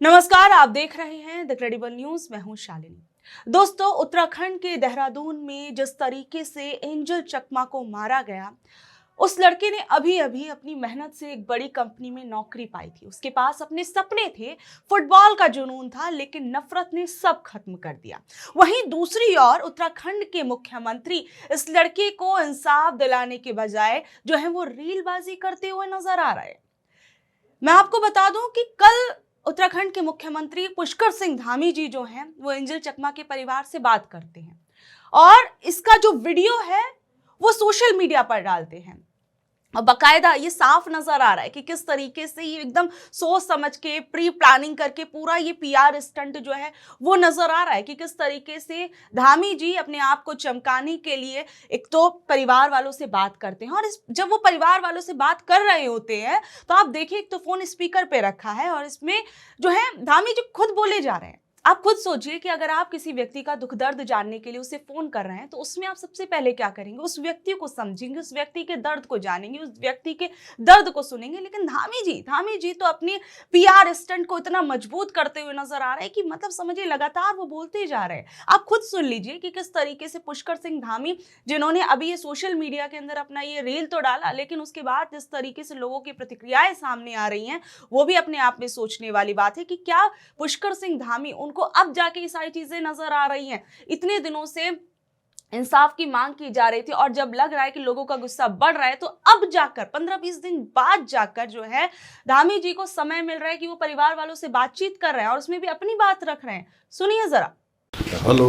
नमस्कार, आप देख रहे हैं द क्रेडिबल न्यूज। मैं हूं शालिनी। दोस्तों, उत्तराखंड के देहरादून में जिस तरीके से एंजल चकमा को मारा गया, उस लड़के ने अभी अभी अपनी मेहनत से एक बड़ी कंपनी में नौकरी पाई थी। उसके पास अपने सपने थे, फुटबॉल का जुनून था, लेकिन नफरत ने सब खत्म कर दिया। वहीं दूसरी ओर उत्तराखंड के मुख्यमंत्री इस लड़के को इंसाफ दिलाने के बजाय जो है वो रीलबाजी करते हुए नजर आ रहे हैं। मैं आपको बता दूं कि कल उत्तराखंड के मुख्यमंत्री पुष्कर सिंह धामी जी जो हैं वो एंजल चकमा के परिवार से बात करते हैं और इसका जो वीडियो है वो सोशल मीडिया पर डालते हैं। और बकायदा ये साफ नजर आ रहा है कि किस तरीके से ये एकदम सोच समझ के प्री प्लानिंग करके पूरा ये पीआर स्टंट जो है वो नजर आ रहा है कि किस तरीके से धामी जी अपने आप को चमकाने के लिए एक तो परिवार वालों से बात करते हैं। और जब वो परिवार वालों से बात कर रहे होते हैं तो आप देखिए, एक तो फोन स्पीकर पे रखा है और इसमें जो है धामी जी खुद बोले जा रहे हैं। आप खुद सोचिए कि अगर आप किसी व्यक्ति का दुख दर्द जानने के लिए उसे फोन कर रहे हैं तो उसमें आप सबसे पहले क्या करेंगे? उस व्यक्ति को समझेंगे, उस व्यक्ति के दर्द को जानेंगे, उस व्यक्ति के दर्द को सुनेंगे। लेकिन धामी जी तो अपनी पीआर स्टंट को इतना मजबूत करते हुए नजर आ रहे हैं कि मतलब समझिए लगातार वो बोलते ही जा रहे हैं। आप खुद सुन लीजिए कि किस तरीके से पुष्कर सिंह धामी, जिन्होंने अभी ये सोशल मीडिया के अंदर अपना ये रील तो डाला, लेकिन उसके बाद जिस तरीके से लोगों की प्रतिक्रियाएं सामने आ रही हैं वो भी अपने आप में सोचने वाली बात है कि क्या पुष्कर सिंह धामी उनको अब जाके ये सारी चीजें नजर आ रही हैं। इतने दिनों से इंसाफ की मांग की जा रही थी और जब लग रहा है कि लोगों का गुस्सा बढ़ रहा है तो अब जाकर 15-20 दिन बाद जाकर जो है धामी जी को समय मिल रहा है कि वो परिवार वालों से बातचीत कर रहे हैं और उसमें भी अपनी बात रख रहे हैं। सुनिए जरा। Hello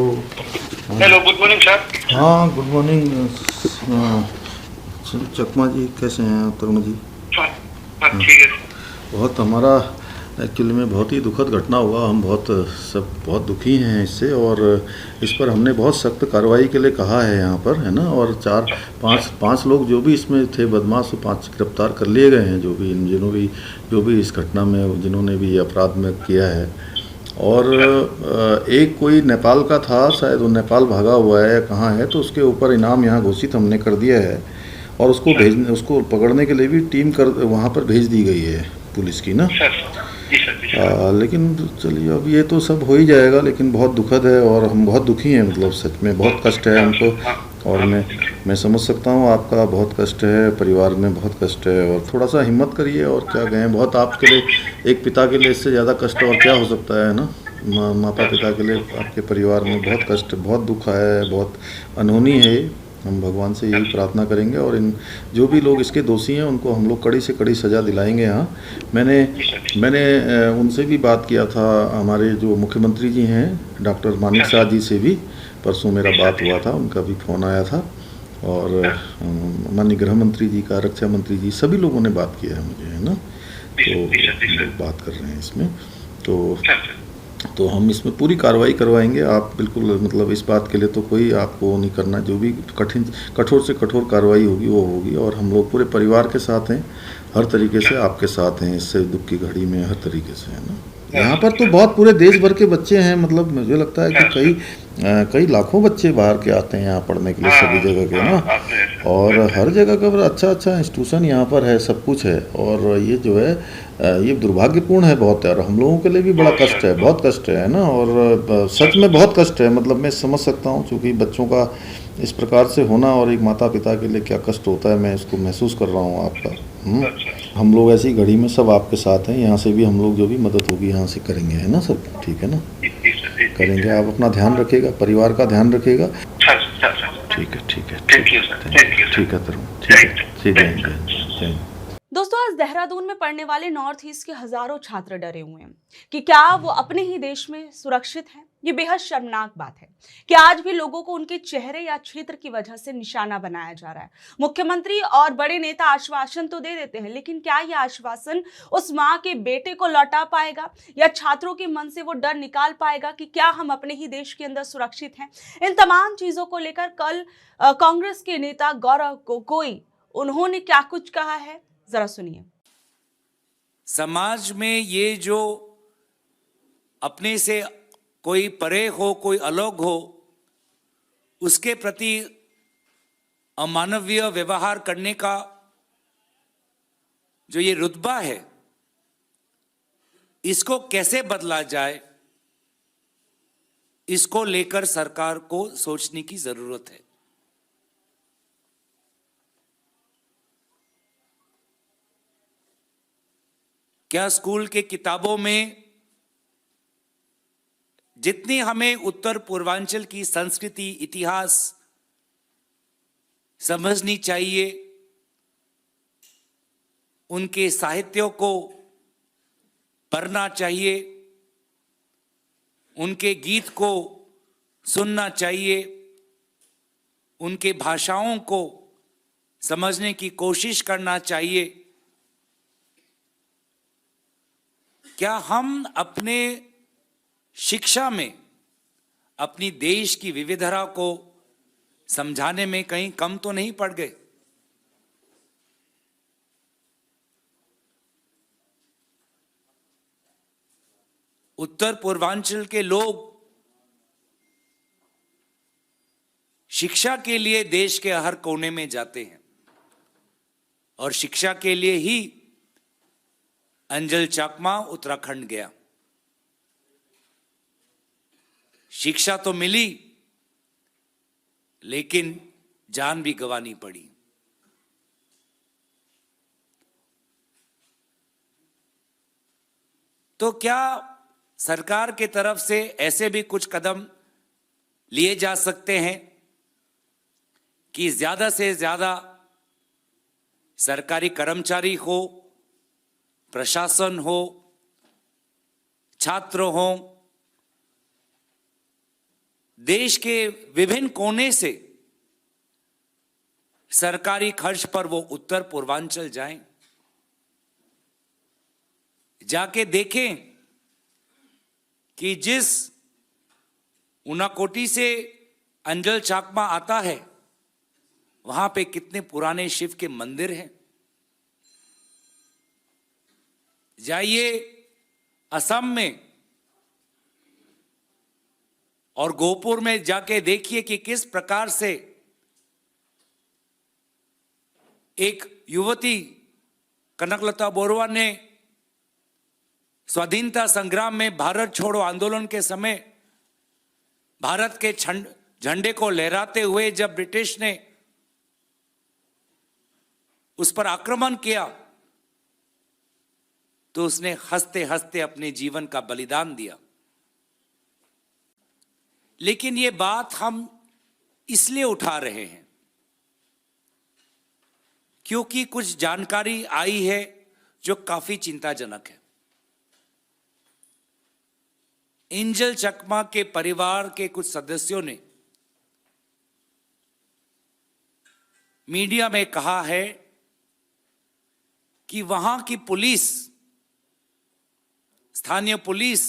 hello, good morning sir. हाँ, गुड मॉर्निंग। चकमा जी कैसे हैं? तरुण जी ठीक है। बहुत हमारा एक्चुअली में बहुत ही दुखद घटना हुआ। हम बहुत दुखी हैं इससे और इस पर हमने बहुत सख्त कार्रवाई के लिए कहा है यहाँ पर, है ना। और पाँच लोग जो भी इसमें थे बदमाश, 5 गिरफ्तार कर लिए गए हैं, जो भी इस घटना में जिन्होंने भी अपराध में किया है। और एक कोई नेपाल का था, शायद वो नेपाल भागा हुआ है या कहाँ है, तो उसके ऊपर इनाम यहाँ घोषित हमने कर दिया है और उसको पकड़ने के लिए भी टीम वहाँ पर भेज दी गई है पुलिस की ना। लेकिन चलिए, अब ये तो सब हो ही जाएगा, लेकिन बहुत दुखद है और हम बहुत दुखी हैं। मतलब सच में बहुत कष्ट है हमको और मैं समझ सकता हूँ आपका बहुत कष्ट है, परिवार में बहुत कष्ट है। और थोड़ा सा हिम्मत करिए और क्या कहें, बहुत आपके लिए, एक पिता के लिए इससे ज़्यादा कष्ट और क्या हो सकता है ना। माता पिता के लिए आपके परिवार में बहुत कष्ट, बहुत दुख है, बहुत अनहोनी है। हम भगवान से यही प्रार्थना करेंगे और इन जो भी लोग इसके दोषी हैं उनको हम लोग कड़ी से कड़ी सज़ा दिलाएंगे। यहाँ मैंने उनसे भी बात किया था, हमारे जो मुख्यमंत्री जी हैं डॉक्टर मानिक शाह जी से भी परसों मेरा बात हुआ था, उनका भी फ़ोन आया था। और माननीय गृह मंत्री जी का, रक्षा मंत्री जी, सभी लोगों ने बात किया है मुझे, है ना। तो हम लोग बात कर रहे हैं इसमें, तो हम इसमें पूरी कार्रवाई करवाएंगे। आप बिल्कुल, मतलब इस बात के लिए तो कोई आपको नहीं करना, जो भी कठोर से कठोर कार्रवाई होगी वो होगी। और हम लोग पूरे परिवार के साथ हैं, हर तरीके से आपके साथ हैं इससे दुख की घड़ी में, हर तरीके से, है ना। यहाँ पर तो बहुत पूरे देश भर के बच्चे हैं, मतलब मुझे लगता है कि कई लाखों बच्चे बाहर के आते हैं यहाँ पढ़ने के लिए, सभी जगह के ना। और हर जगह का अच्छा इंस्टीट्यूशन यहाँ पर है, सब कुछ है। और ये जो है ये दुर्भाग्यपूर्ण है बहुत है और हम लोगों के लिए भी बड़ा कष्ट है, बहुत कष्ट है ना। और सच में बहुत कष्ट है, मतलब मैं समझ सकता हूँ, क्योंकि बच्चों का इस प्रकार से होना और एक माता पिता के लिए क्या कष्ट होता है, मैं इसको महसूस कर रहा हूँ आपका। हम लोग ऐसी घड़ी में सब आपके साथ हैं, यहाँ से भी हम लोग जो भी मदद होगी यहाँ से करेंगे, है ना सब, ठीक है ना, करेंगे। आप अपना ध्यान रखिएगा, परिवार का ध्यान रखिएगा। ठीक है ठीक है तरुण, ठीक है। दोस्तों, आज देहरादून में पढ़ने वाले नॉर्थ ईस्ट के हजारों छात्र डरे हुए हैं कि क्या वो अपने ही देश में सुरक्षित हैं। ये बेहद शर्मनाक बात है कि आज भी लोगों को उनके चेहरे या क्षेत्र की वजह से निशाना बनाया जा रहा है। मुख्यमंत्री और बड़े नेता आश्वासन तो दे देते हैं, लेकिन क्या ये आश्वासन उस माँ के बेटे को लौटा पाएगा या छात्रों के मन से वो डर निकाल पाएगा कि क्या हम अपने ही देश के अंदर सुरक्षित हैं? इन तमाम चीजों को लेकर कल कांग्रेस के नेता गौरव गोगोई, उन्होंने क्या कुछ कहा है, जरा सुनिए। समाज में ये जो अपने से कोई परे हो, कोई अलग हो, उसके प्रति अमानवीय व्यवहार करने का जो ये रुतबा है, इसको कैसे बदला जाए, इसको लेकर सरकार को सोचने की जरूरत है। क्या स्कूल के किताबों में जितनी हमें उत्तर पूर्वांचल की संस्कृति, इतिहास समझनी चाहिए, उनके साहित्यों को पढ़ना चाहिए, उनके गीत को सुनना चाहिए, उनके भाषाओं को समझने की कोशिश करना चाहिए, क्या हम अपने शिक्षा में अपनी देश की विविधता को समझाने में कहीं कम तो नहीं पड़ गए? उत्तर पूर्वांचल के लोग शिक्षा के लिए देश के हर कोने में जाते हैं और शिक्षा के लिए ही अंजल चाकमा उत्तराखंड गया। शिक्षा तो मिली, लेकिन जान भी गंवानी पड़ी। तो क्या सरकार की तरफ से ऐसे भी कुछ कदम लिए जा सकते हैं कि ज्यादा से ज्यादा सरकारी कर्मचारी हो, प्रशासन हो, छात्र हो, देश के विभिन्न कोने से सरकारी खर्च पर वो उत्तर पूर्वांचल जाएं, जाके देखें कि जिस ऊनाकोटी से अंजल चाकमा आता है वहां पे कितने पुराने शिव के मंदिर हैं। जाइए असम में और गोपुर में जाके देखिए कि किस प्रकार से एक युवती कनकलता बोरवा ने स्वाधीनता संग्राम में भारत छोड़ो आंदोलन के समय भारत के झंडे को लहराते हुए जब ब्रिटिश ने उस पर आक्रमण किया तो उसने हंसते हंसते अपने जीवन का बलिदान दिया। लेकिन ये बात हम इसलिए उठा रहे हैं क्योंकि कुछ जानकारी आई है जो काफी चिंताजनक है। एंजल चकमा के परिवार के कुछ सदस्यों ने मीडिया में कहा है कि वहां की पुलिस, स्थानीय पुलिस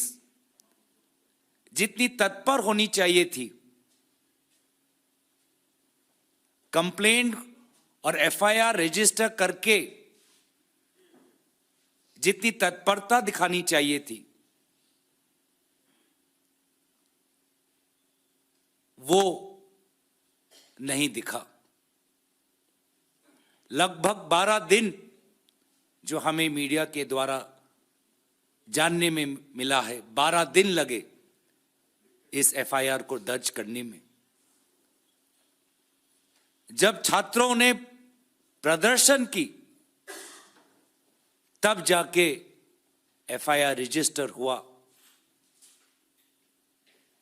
जितनी तत्पर होनी चाहिए थी, कंप्लेंट और एफआईआर रजिस्टर करके जितनी तत्परता दिखानी चाहिए थी, वो नहीं दिखा। लगभग 12 दिन जो हमें मीडिया के द्वारा जानने में मिला है, 12 दिन लगे इस एफआईआर को दर्ज करने में। जब छात्रों ने प्रदर्शन की तब जाके एफआईआर रजिस्टर हुआ।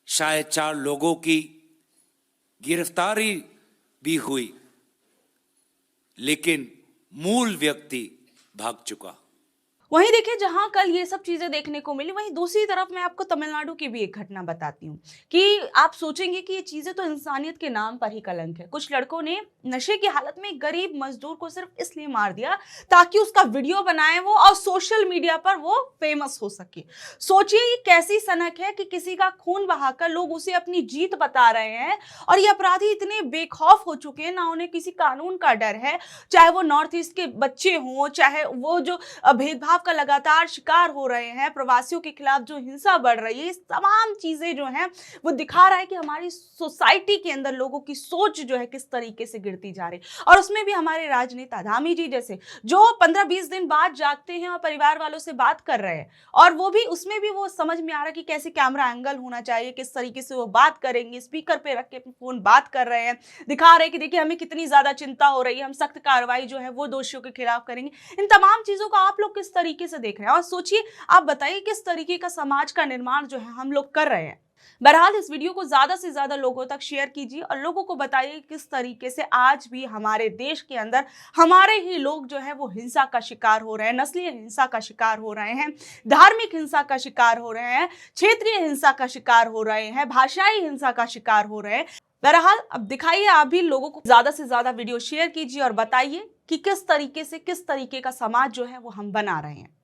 शायद 4 लोगों की गिरफ्तारी भी हुई, लेकिन मूल व्यक्ति भाग चुका। वहीं देखिए, जहां कल ये सब चीजें देखने को मिली, वहीं दूसरी तरफ मैं आपको तमिलनाडु की भी एक घटना बताती हूँ कि आप सोचेंगे कि ये चीजें तो इंसानियत के नाम पर ही कलंक है। कुछ लड़कों ने नशे की हालत में एक गरीब मजदूर को सिर्फ इसलिए मार दिया ताकि उसका वीडियो बनाए वो और सोशल मीडिया पर वो फेमस हो सके। सोचिए ये कैसी सनक है कि किसी का खून बहाकर लोग उसे अपनी जीत बता रहे हैं, और ये अपराधी इतने बेखौफ हो चुके हैं, ना उन्हें किसी कानून का डर है, चाहे वो नॉर्थ ईस्ट के बच्चे हों, चाहे वो जो भेदभाव का लगातार शिकार हो रहे हैं, प्रवासियों के खिलाफ जो हिंसा बढ़ रही है, इस तमाम चीजें जो हैं वो दिखा रहा है कि हमारी सोसाइटी के अंदर लोगों की सोच जो है किस तरीके से गिरती जा रही है। और उसमें भी हमारे राजनेता धामी जी जैसे जो 15-20 दिन बाद जागते हैं और परिवार वालों से बात कर रहे हैं, और वो भी उसमें भी वो समझ में आ रहा है कि कैसे कैमरा एंगल होना चाहिए, किस तरीके से वो बात करेंगे, स्पीकर पे रख के फोन बात कर रहे हैं, दिखा रहे हैं कि देखिए हमें कितनी ज्यादा चिंता हो रही है, हम सख्त कार्रवाई जो है वो दोषियों के खिलाफ करेंगे। इन तमाम चीजों को आप लोग किस तरीके से देख रहे हैं, और सोचिए, आप बताइए किस तरीके का समाज का निर्माण जो है हम लोग कर रहे हैं। बहरहाल इस वीडियो को ज्यादा से ज्यादा लोगों तक शेयर कीजिए और लोगों को बताइए किस तरीके से आज भी हमारे देश के अंदर हमारे ही लोग जो है वो हिंसा का शिकार हो रहे हैं, नस्लीय हिंसा का शिकार हो रहे हैं, धार्मिक हिंसा का शिकार हो रहे हैं, क्षेत्रीय हिंसा का शिकार हो रहे हैं, भाषाई हिंसा का शिकार हो रहे हैं। बहरहाल अब दिखाइए, आप भी लोगों को ज्यादा से ज्यादा वीडियो शेयर कीजिए और बताइए कि किस तरीके से, किस तरीके का समाज जो है वो हम बना रहे हैं।